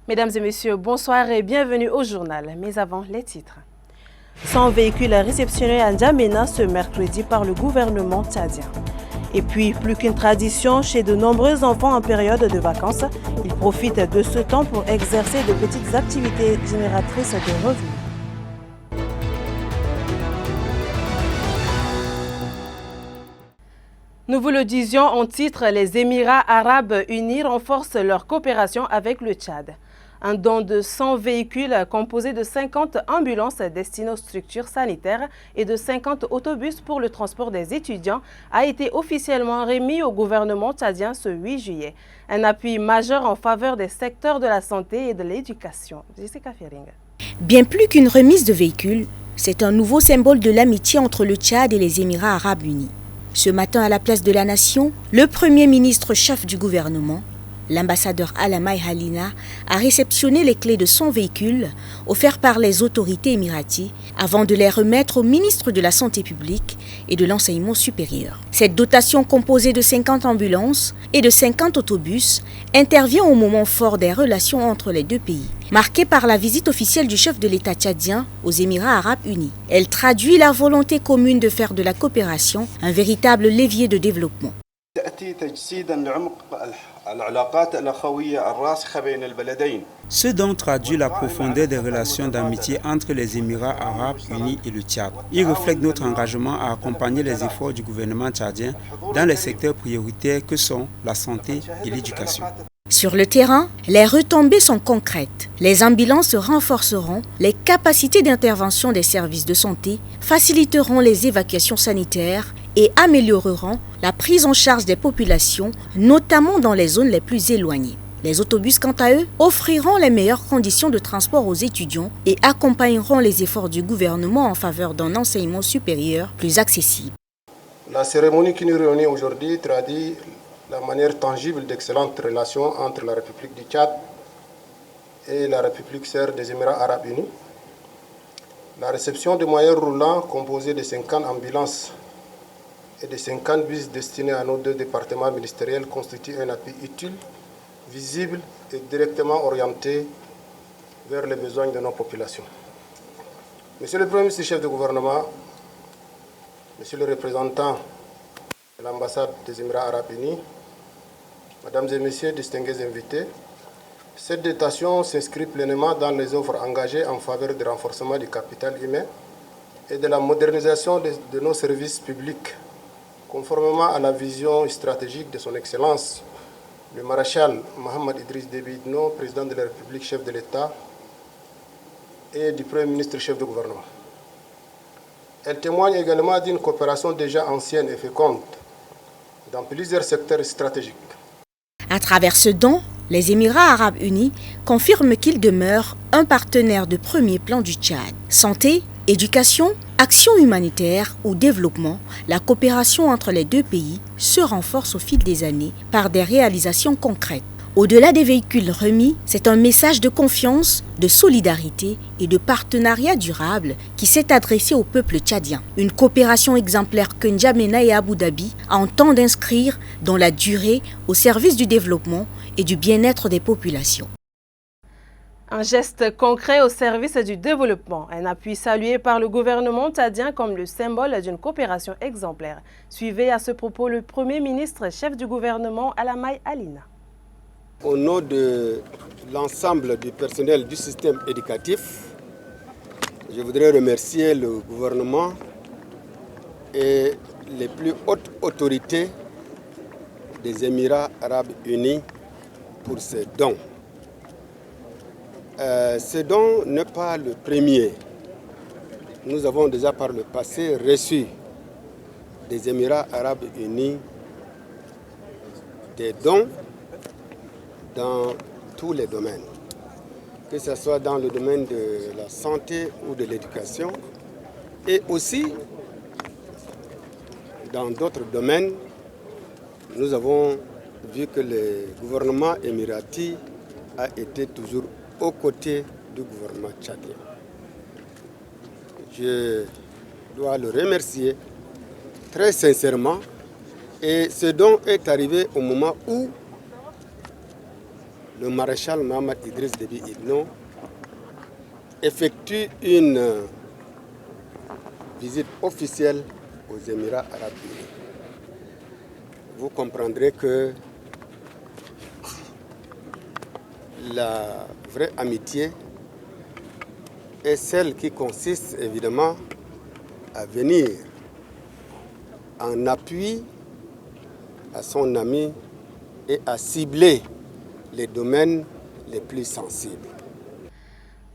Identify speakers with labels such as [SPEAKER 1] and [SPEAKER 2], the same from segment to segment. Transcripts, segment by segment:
[SPEAKER 1] Mesdames et messieurs, bonsoir et bienvenue au journal. Mais avant, les titres. 100 véhicules réceptionnés à N'Djamena ce mercredi par le gouvernement tchadien. Et puis, plus qu'une tradition, chez de nombreux enfants en période de vacances, ils profitent de ce temps pour exercer de petites activités génératrices de revenus. Nous vous le disions en titre, les Émirats arabes unis renforcent leur coopération avec le Tchad. Un don de 100 véhicules composés de 50 ambulances destinées aux structures sanitaires et de 50 autobus pour le transport des étudiants a été officiellement remis au gouvernement tchadien ce 8 juillet. Un appui majeur en faveur des secteurs de la santé et de l'éducation. Jessica Fering.
[SPEAKER 2] Bien plus qu'une remise de véhicules, c'est un nouveau symbole de l'amitié entre le Tchad et les Émirats arabes unis. Ce matin, à la place de la Nation, le Premier ministre chef du gouvernement, l'ambassadeur Alamay Halina, a réceptionné les clés de son véhicule offerts par les autorités émiraties avant de les remettre au ministre de la Santé publique et de l'Enseignement supérieur. Cette dotation composée de 50 ambulances et de 50 autobus intervient au moment fort des relations entre les deux pays, marquée par la visite officielle du chef de l'État tchadien aux Émirats arabes unis. Elle traduit la volonté commune de faire de la coopération un véritable levier de développement.
[SPEAKER 3] Ce don traduit la profondeur des relations d'amitié entre les Émirats arabes unis et le Tchad. Il reflète notre engagement à accompagner les efforts du gouvernement tchadien dans les secteurs prioritaires que sont la santé et l'éducation.
[SPEAKER 2] Sur le terrain, les retombées sont concrètes. Les ambulances renforceront les capacités d'intervention des services de santé, faciliteront les évacuations sanitaires et amélioreront la prise en charge des populations, notamment dans les zones les plus éloignées. Les autobus, quant à eux, offriront les meilleures conditions de transport aux étudiants et accompagneront les efforts du gouvernement en faveur d'un enseignement supérieur plus accessible.
[SPEAKER 4] La cérémonie qui nous réunit aujourd'hui traduit la manière tangible d'excellentes relations entre la République du Tchad et la République sœur des Émirats arabes unis. La réception de moyens roulants composés de 50 ambulances et de 50 bus destinés à nos deux départements ministériels constitue un appui utile, visible et directement orienté vers les besoins de nos populations. Monsieur le Premier ministre, chef de gouvernement, Monsieur le représentant de l'ambassade des Émirats arabes unis, Mesdames et Messieurs, distingués invités, cette dotation s'inscrit pleinement dans les offres engagées en faveur du renforcement du capital humain et de la modernisation de nos services publics, conformément à la vision stratégique de son Excellence, le maréchal Mohamed Idriss Déby Itno, président de la République, chef de l'État, et du Premier ministre, chef de gouvernement. Elle témoigne également d'une coopération déjà ancienne et féconde dans plusieurs secteurs stratégiques.
[SPEAKER 2] À travers ce don, les Émirats arabes unis confirment qu'ils demeurent un partenaire de premier plan du Tchad. Santé, éducation, action humanitaire ou développement, la coopération entre les deux pays se renforce au fil des années par des réalisations concrètes. Au-delà des véhicules remis, c'est un message de confiance, de solidarité et de partenariat durable qui s'est adressé au peuple tchadien. Une coopération exemplaire que N'Djamena et Abu Dhabi entendent inscrire dans la durée au service du développement et du bien-être des populations.
[SPEAKER 1] Un geste concret au service du développement, un appui salué par le gouvernement tchadien comme le symbole d'une coopération exemplaire. Suivez à ce propos le Premier ministre chef du gouvernement Alamay Halina.
[SPEAKER 4] Au nom de l'ensemble du personnel du système éducatif, je voudrais remercier le gouvernement et les plus hautes autorités des Émirats arabes unis pour ces dons. Ce don n'est pas le premier. Nous avons déjà par le passé reçu des Émirats arabes unis des dons dans tous les domaines, que ce soit dans le domaine de la santé ou de l'éducation, et aussi dans d'autres domaines. Nous avons vu que le gouvernement émirati a été toujours aux côtés du gouvernement tchadien. Je dois le remercier très sincèrement, et ce don est arrivé au moment où le maréchal Mohamed Idriss Déby Itno effectue une visite officielle aux Émirats arabes unis. Vous comprendrez que la vraie amitié est celle qui consiste évidemment à venir en appui à son ami et à cibler les domaines les plus sensibles.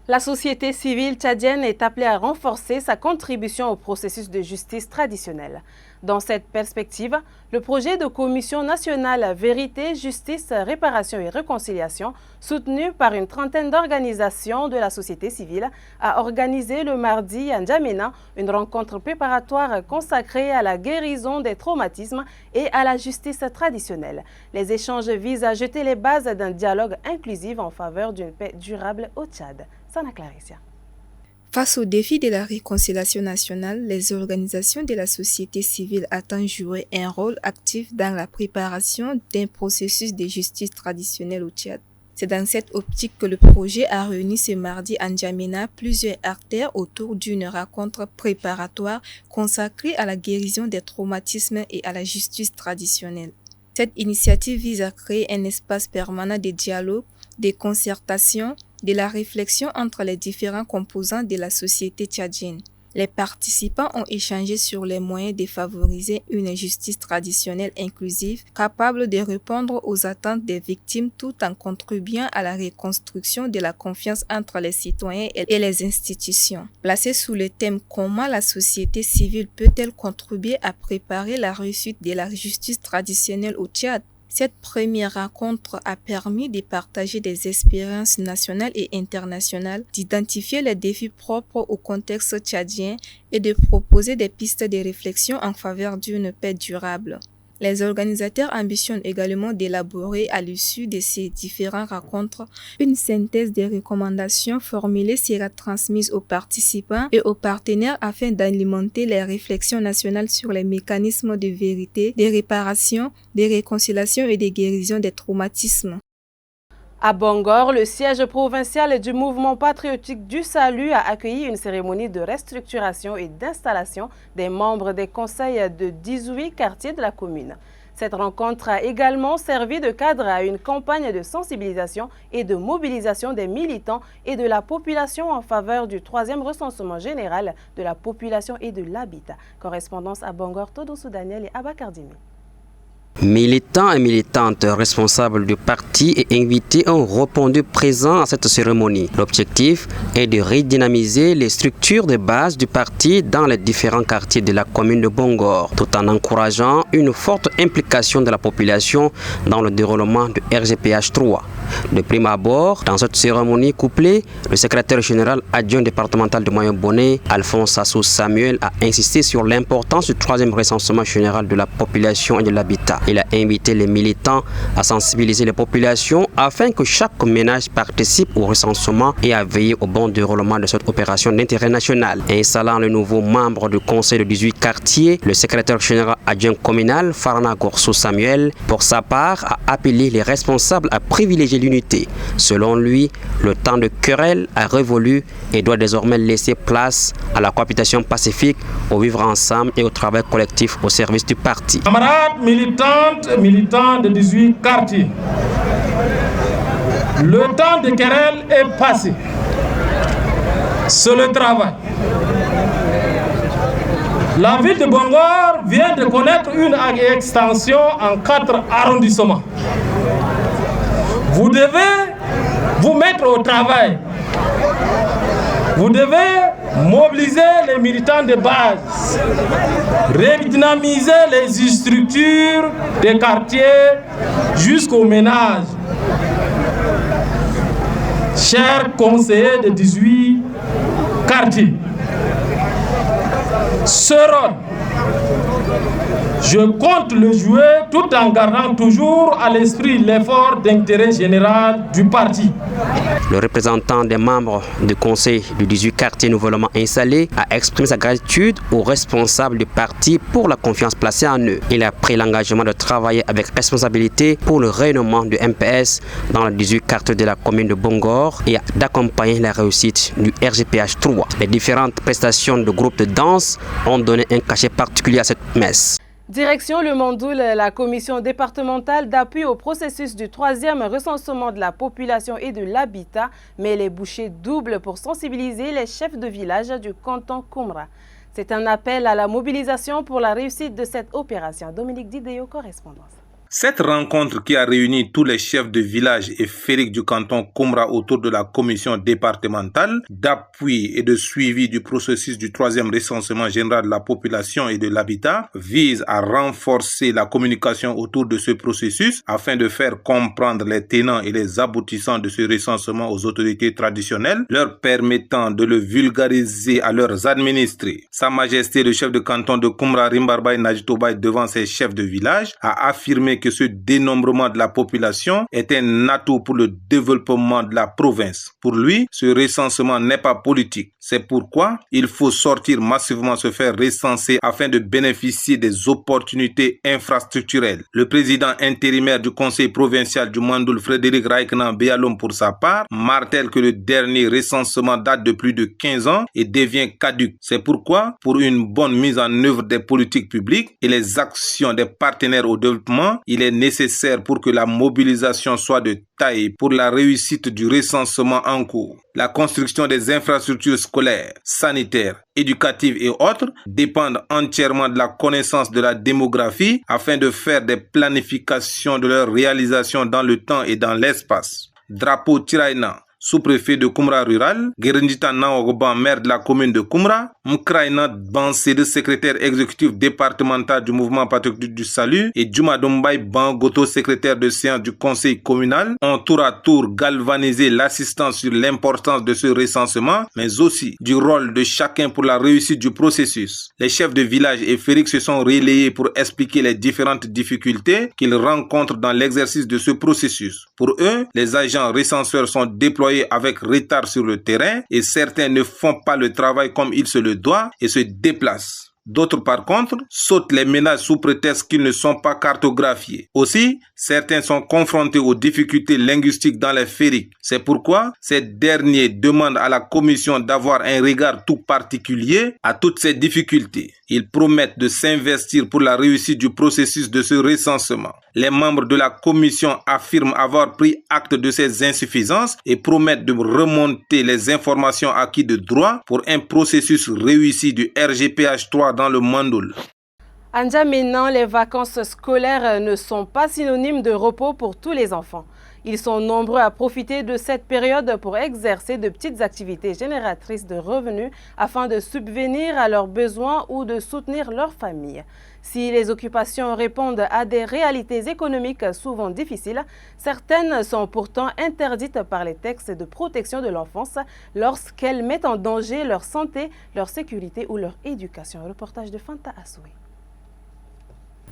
[SPEAKER 1] La société civile tchadienne est appelée à renforcer sa contribution au processus de justice traditionnelle. Dans cette perspective, le projet de Commission nationale Vérité, Justice, Réparation et Réconciliation, soutenu par une trentaine d'organisations de la société civile, a organisé le mardi à N'Djamena une rencontre préparatoire consacrée à la guérison des traumatismes et à la justice traditionnelle. Les échanges visent à jeter les bases d'un dialogue inclusif en faveur d'une paix durable au Tchad. Sana Claricia.
[SPEAKER 5] Face au défi de la réconciliation nationale, les organisations de la société civile attendent jouer un rôle actif dans la préparation d'un processus de justice traditionnelle au Tchad. C'est dans cette optique que le projet a réuni ce mardi à N'Djamena plusieurs acteurs autour d'une rencontre préparatoire consacrée à la guérison des traumatismes et à la justice traditionnelle. Cette initiative vise à créer un espace permanent de dialogue, de concertation, de la réflexion entre les différents composants de la société tchadienne. Les participants ont échangé sur les moyens de favoriser une justice traditionnelle inclusive, capable de répondre aux attentes des victimes tout en contribuant à la reconstruction de la confiance entre les citoyens et les institutions. Placé sous le thème « Comment la société civile peut-elle contribuer à préparer la réussite de la justice traditionnelle au Tchad ?» Cette première rencontre a permis de partager des expériences nationales et internationales, d'identifier les défis propres au contexte tchadien et de proposer des pistes de réflexion en faveur d'une paix durable. Les organisateurs ambitionnent également d'élaborer à l'issue de ces différentes rencontres une synthèse des recommandations formulées sera transmise aux participants et aux partenaires afin d'alimenter les réflexions nationales sur les mécanismes de vérité, de réparation, de réconciliation et de guérison des traumatismes.
[SPEAKER 1] À Bangor, le siège provincial du mouvement patriotique du salut a accueilli une cérémonie de restructuration et d'installation des membres des conseils de 18 quartiers de la commune. Cette rencontre a également servi de cadre à une campagne de sensibilisation et de mobilisation des militants et de la population en faveur du 3e recensement général de la population et de l'habitat. Correspondance à Bangor, Todosou Daniel et Abakardimi.
[SPEAKER 6] Militants et militantes responsables du parti et invités ont répondu présents à cette cérémonie. L'objectif est de redynamiser les structures de base du parti dans les différents quartiers de la commune de Bangor, tout en encourageant une forte implication de la population dans le déroulement du RGPH 3. De prime abord, dans cette cérémonie couplée, le secrétaire général adjoint départemental de Moyen-Bonnet, Alphonse Assou Samuel, a insisté sur l'importance du 3e recensement général de la population et de l'habitat. Il a invité les militants à sensibiliser les populations afin que chaque ménage participe au recensement et à veiller au bon déroulement de cette opération d'intérêt national. Installant le nouveau membre du conseil de 18 quartiers, le secrétaire général adjoint communal, Farana Gorsou Samuel, pour sa part, a appelé les responsables à privilégier l'unité. Selon lui, le temps de querelle a révolu et doit désormais laisser place à la cohabitation pacifique, au vivre ensemble et au travail collectif au service du parti.
[SPEAKER 7] Camarades militants de 18 quartiers, le temps de querelle est passé. C'est le travail. La ville de Bangor vient de connaître une extension en 4 arrondissements. Vous devez vous mettre au travail. Vous devez mobiliser les militants de base, redynamiser les structures des quartiers jusqu'au ménage. Chers conseillers de 18 quartiers, ce rôle Je compte le jouer tout en gardant toujours à l'esprit l'effort d'intérêt général du parti.
[SPEAKER 6] Le représentant des membres du conseil du 18 quartier nouvellement installé a exprimé sa gratitude aux responsables du parti pour la confiance placée en eux. Il a pris l'engagement de travailler avec responsabilité pour le rayonnement du MPS dans le 18 quartier de la commune de Bongor et d'accompagner la réussite du RGPH 3. Les différentes prestations de groupes de danse ont donné un cachet particulier à cette messe.
[SPEAKER 1] Direction le Mandoul, la commission départementale d'appui au processus du 3e recensement de la population et de l'habitat met les bouchées doubles pour sensibiliser les chefs de village du canton Koumra. C'est un appel à la mobilisation pour la réussite de cette opération. Dominique Didéo, correspondance.
[SPEAKER 8] Cette rencontre qui a réuni tous les chefs de village et féeriques du canton Koumra autour de la commission départementale d'appui et de suivi du processus du 3e recensement général de la population et de l'habitat vise à renforcer la communication autour de ce processus afin de faire comprendre les tenants et les aboutissants de ce recensement aux autorités traditionnelles, leur permettant de le vulgariser à leurs administrés. Sa Majesté le chef de canton de Koumra, Rimbarbaye Najitobaye, devant ses chefs de village, a affirmé que ce dénombrement de la population est un atout pour le développement de la province. Pour lui, ce recensement n'est pas politique. C'est pourquoi il faut sortir massivement se faire recenser afin de bénéficier des opportunités infrastructurelles. Le président intérimaire du conseil provincial du Mandoul, Frédéric Raiknan Béalom, pour sa part, martèle que le dernier recensement date de plus de 15 ans et devient caduc. C'est pourquoi, pour une bonne mise en œuvre des politiques publiques et les actions des partenaires au développement, il est nécessaire pour que la mobilisation soit de taille pour la réussite du recensement en cours. La construction des infrastructures scolaires, sanitaires, éducatives et autres dépendent entièrement de la connaissance de la démographie afin de faire des planifications de leur réalisation dans le temps et dans l'espace. Drapeau Tiraina, sous-préfet de Koumra rural, Gerendita Naogoban, maire de la commune de Koumra, Mkraina Bansede, secrétaire exécutif départemental du mouvement patriotique du salut, et Djuma Dombay Bangoto, secrétaire de séance du conseil communal, ont tour à tour galvanisé l'assistance sur l'importance de ce recensement, mais aussi du rôle de chacun pour la réussite du processus. Les chefs de village et féeriques se sont relayés pour expliquer les différentes difficultés qu'ils rencontrent dans l'exercice de ce processus. Pour eux, les agents recenseurs sont déployés avec retard sur le terrain et certains ne font pas le travail comme il se le doit et se déplacent. D'autres, par contre, sautent les ménages sous prétexte qu'ils ne sont pas cartographiés. Aussi, certains sont confrontés aux difficultés linguistiques dans les féeriques. C'est pourquoi ces derniers demandent à la commission d'avoir un regard tout particulier à toutes ces difficultés. Ils promettent de s'investir pour la réussite du processus de ce recensement. Les membres de la commission affirment avoir pris acte de ces insuffisances et promettent de remonter les informations acquises de droit pour un processus réussi du RGPH 3 dans le Mandoul.
[SPEAKER 1] En N'Djamena, les vacances scolaires ne sont pas synonymes de repos pour tous les enfants. Ils sont nombreux à profiter de cette période pour exercer de petites activités génératrices de revenus afin de subvenir à leurs besoins ou de soutenir leur famille. Si les occupations répondent à des réalités économiques souvent difficiles, certaines sont pourtant interdites par les textes de protection de l'enfance lorsqu'elles mettent en danger leur santé, leur sécurité ou leur éducation. Reportage de Fanta Assoué.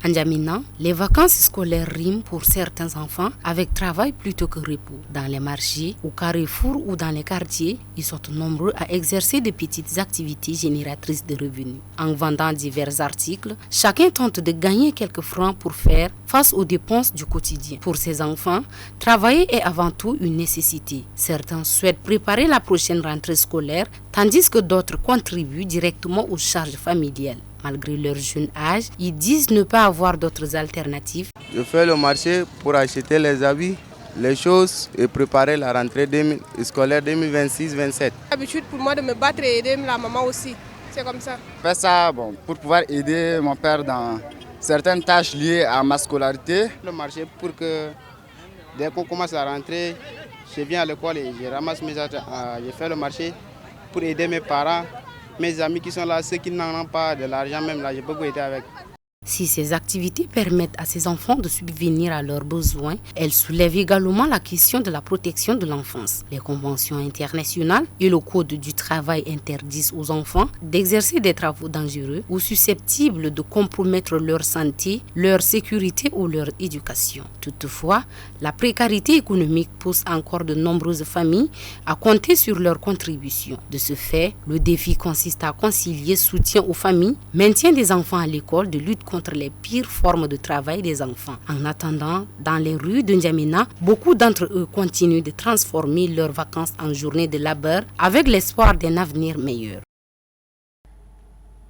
[SPEAKER 9] En N'Djamena, les vacances scolaires riment pour certains enfants avec travail plutôt que repos. Dans les marchés, au carrefour ou dans les quartiers, ils sont nombreux à exercer de petites activités génératrices de revenus. En vendant divers articles, chacun tente de gagner quelques francs pour faire face aux dépenses du quotidien. Pour ces enfants, travailler est avant tout une nécessité. Certains souhaitent préparer la prochaine rentrée scolaire, tandis que d'autres contribuent directement aux charges familiales. Malgré leur jeune âge, ils disent ne pas avoir d'autres alternatives.
[SPEAKER 10] Je fais le marché pour acheter les habits, les choses et préparer la rentrée scolaire 2026-27.
[SPEAKER 11] L'habitude pour moi de me battre et aider la maman aussi, c'est comme ça.
[SPEAKER 12] Je fais ça pour pouvoir aider mon père dans certaines tâches liées à ma scolarité.
[SPEAKER 10] Le marché pour que dès qu'on commence la rentrée, je viens à l'école et je ramasse mes affaires. Je fais le marché pour aider mes parents. Mes amis qui sont là, ceux qui n'en ont pas de l'argent, même là, je peux aider avec.
[SPEAKER 9] Si ces activités permettent à ces enfants de subvenir à leurs besoins, elles soulèvent également la question de la protection de l'enfance. Les conventions internationales et le Code du travail interdisent aux enfants d'exercer des travaux dangereux ou susceptibles de compromettre leur santé, leur sécurité ou leur éducation. Toutefois, la précarité économique pousse encore de nombreuses familles à compter sur leur contribution. De ce fait, le défi consiste à concilier soutien aux familles, maintien des enfants à l'école, de lutte contre les pires formes de travail des enfants. En attendant, dans les rues de N'Djamena, beaucoup d'entre eux continuent de transformer leurs vacances en journées de labeur avec l'espoir d'un avenir meilleur.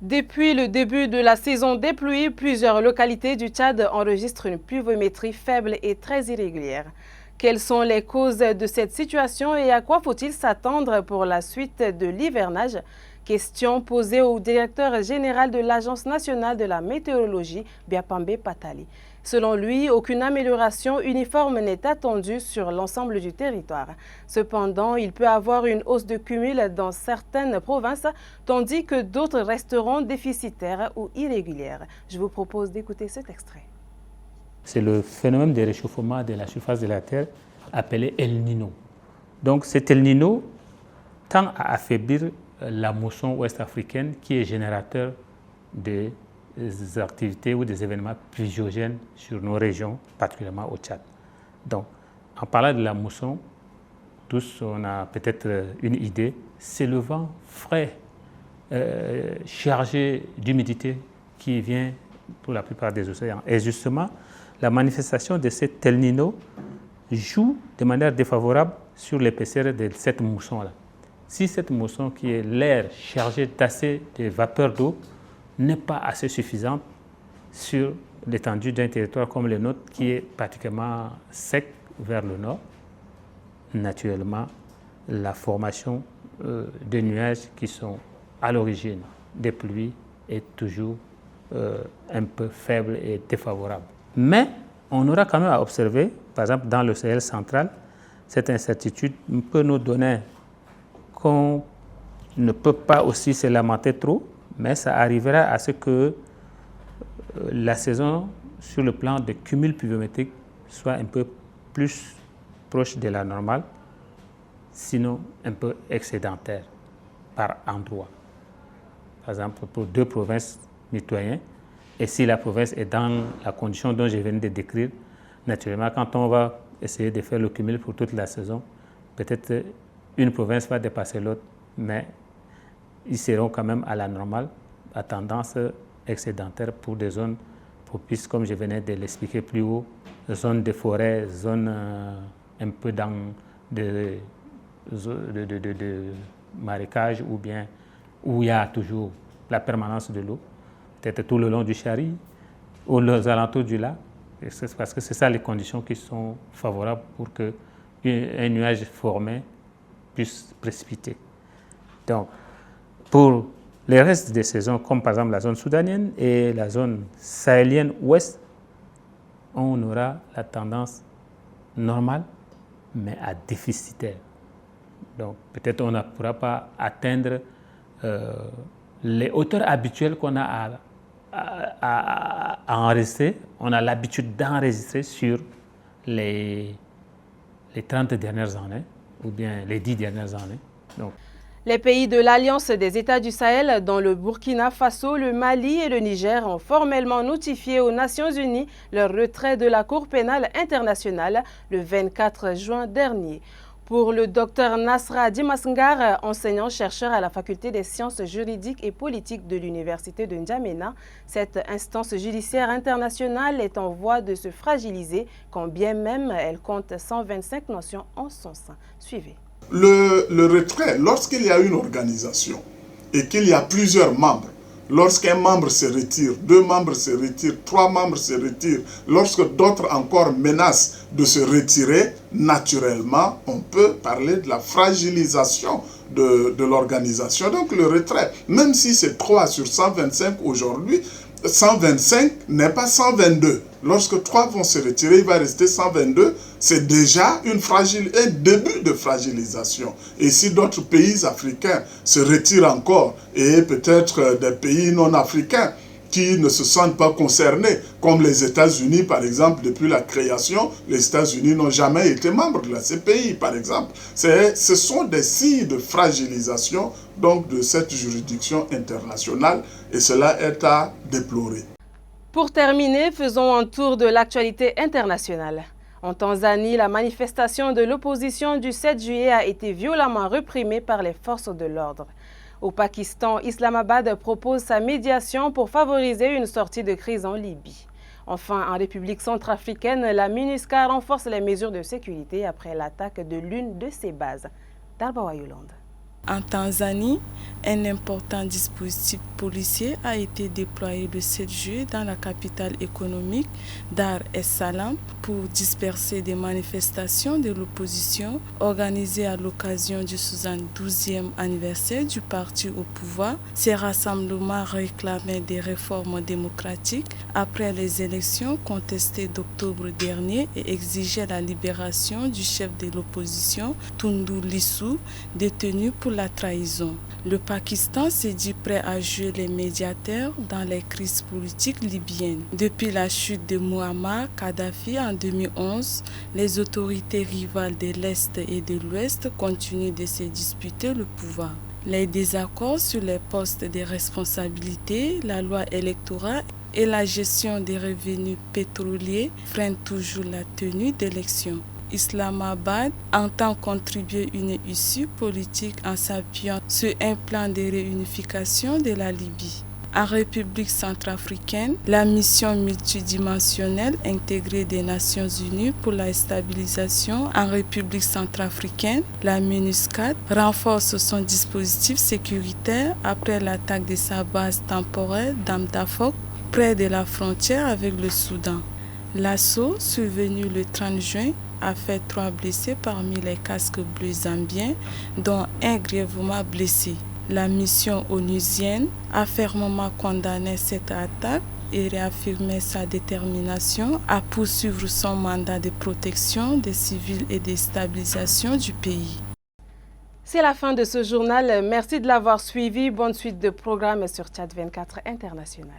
[SPEAKER 1] Depuis le début de la saison des pluies, plusieurs localités du Tchad enregistrent une pluviométrie faible et très irrégulière. Quelles sont les causes de cette situation et à quoi faut-il s'attendre pour la suite de l'hivernage? Question posée au directeur général de l'Agence nationale de la météorologie, Biapambe Patali. Selon lui, aucune amélioration uniforme n'est attendue sur l'ensemble du territoire. Cependant, il peut y avoir une hausse de cumul dans certaines provinces, tandis que d'autres resteront déficitaires ou irrégulières. Je vous propose d'écouter cet extrait.
[SPEAKER 13] C'est le phénomène de réchauffement de la surface de la Terre appelé El Niño. Donc cet El Niño tend à affaiblir la mousson ouest-africaine qui est générateur des activités ou des événements pluviogènes sur nos régions, particulièrement au Tchad. Donc, en parlant de la mousson, tous on a peut-être une idée, c'est le vent frais, chargé d'humidité qui vient pour la plupart des océans. Et justement, la manifestation de cet El Niño joue de manière défavorable sur l'épaisseur de cette mousson-là. Si cette mousson qui est l'air chargé d'assez de vapeur d'eau n'est pas assez suffisante sur l'étendue d'un territoire comme le nôtre qui est particulièrement sec vers le nord, naturellement, la formation de nuages qui sont à l'origine des pluies est toujours un peu faible et défavorable. Mais on aura quand même à observer, par exemple dans le Sahel central, cette incertitude peut nous donner qu'on ne peut pas aussi se lamenter trop, mais ça arrivera à ce que la saison, sur le plan de cumul pluviométrique, soit un peu plus proche de la normale, sinon un peu excédentaire par endroit. Par exemple, pour 2 provinces mitoyennes, et si la province est dans la condition dont je viens de décrire, naturellement, quand on va essayer de faire le cumul pour toute la saison, peut-être une province va dépasser l'autre, mais ils seront quand même à la normale, à tendance excédentaire pour des zones propices, comme je venais de l'expliquer plus haut, zones de forêt, zones un peu dans de marécages ou bien où il y a toujours la permanence de l'eau, peut-être tout le long du Chari, aux alentours du lac, parce que c'est ça les conditions qui sont favorables pour qu'un nuage formé puisse précipiter. Donc, pour les restes des saisons, comme par exemple la zone soudanienne et la zone sahélienne ouest, on aura la tendance normale, mais à déficitaire. Donc, peut-être on ne pourra pas atteindre les hauteurs habituelles qu'on a à enregistrer. On a l'habitude d'enregistrer sur les 30 dernières années, ou bien les 10 dernières années. Donc,
[SPEAKER 1] les pays de l'Alliance des États du Sahel, dont le Burkina Faso, le Mali et le Niger, ont formellement notifié aux Nations Unies leur retrait de la Cour pénale internationale le 24 juin dernier. Pour le docteur Nasra Dimasngar, enseignant-chercheur à la faculté des sciences juridiques et politiques de l'université de N'Djamena, cette instance judiciaire internationale est en voie de se fragiliser, quand bien même elle compte 125 nations en son sein. Suivez.
[SPEAKER 14] Le retrait, lorsqu'il y a une organisation et qu'il y a plusieurs membres, lorsqu'un membre se retire, 2 membres se retirent, 3 membres se retirent, lorsque d'autres encore menacent de se retirer, naturellement, on peut parler de la fragilisation de l'organisation. Donc le retrait, même si c'est 3 sur 125 aujourd'hui, 125 n'est pas 122. Lorsque 3 vont se retirer, il va rester 122. C'est déjà un début de fragilisation. Et si d'autres pays africains se retirent encore, et peut-être des pays non africains, qui ne se sentent pas concernés, comme les États-Unis, par exemple, depuis la création, les États-Unis n'ont jamais été membres de la CPI, par exemple. Ce sont des signes de fragilisation donc, de cette juridiction internationale, et cela est à déplorer.
[SPEAKER 1] Pour terminer, faisons un tour de l'actualité internationale. En Tanzanie, la manifestation de l'opposition du 7 juillet a été violemment réprimée par les forces de l'ordre. Au Pakistan, Islamabad propose sa médiation pour favoriser une sortie de crise en Libye. Enfin, en République centrafricaine, la MINUSCA renforce les mesures de sécurité après l'attaque de l'une de ses bases. Darbawa Yolande.
[SPEAKER 15] En Tanzanie, un important dispositif policier a été déployé le 7 juillet dans la capitale économique Dar es Salaam pour disperser des manifestations de l'opposition organisées à l'occasion du 72e anniversaire du parti au pouvoir. Ces rassemblements réclamaient des réformes démocratiques après les élections contestées d'octobre dernier et exigeaient la libération du chef de l'opposition, Tundu Lissu, détenu pour la trahison. Le Pakistan s'est dit prêt à jouer les médiateurs dans les crises politiques libyennes. Depuis la chute de Muammar Kadhafi en 2011, les autorités rivales de l'Est et de l'Ouest continuent de se disputer le pouvoir. Les désaccords sur les postes de responsabilité, la loi électorale et la gestion des revenus pétroliers freinent toujours la tenue d'élections. Islamabad entend contribuer une issue politique en s'appuyant sur un plan de réunification de la Libye. En République centrafricaine, la mission multidimensionnelle intégrée des Nations Unies pour la stabilisation en République centrafricaine, la MINUSCA, renforce son dispositif sécuritaire après l'attaque de sa base temporaire d'Amdafok, près de la frontière avec le Soudan. L'assaut, survenu le 30 juin, a fait 3 blessés parmi les casques bleus zambiens, dont un grièvement blessé. La mission onusienne a fermement condamné cette attaque et réaffirmé sa détermination à poursuivre son mandat de protection des civils et de stabilisation du pays.
[SPEAKER 1] C'est la fin de ce journal. Merci de l'avoir suivi. Bonne suite de programmes sur Tchad 24 International.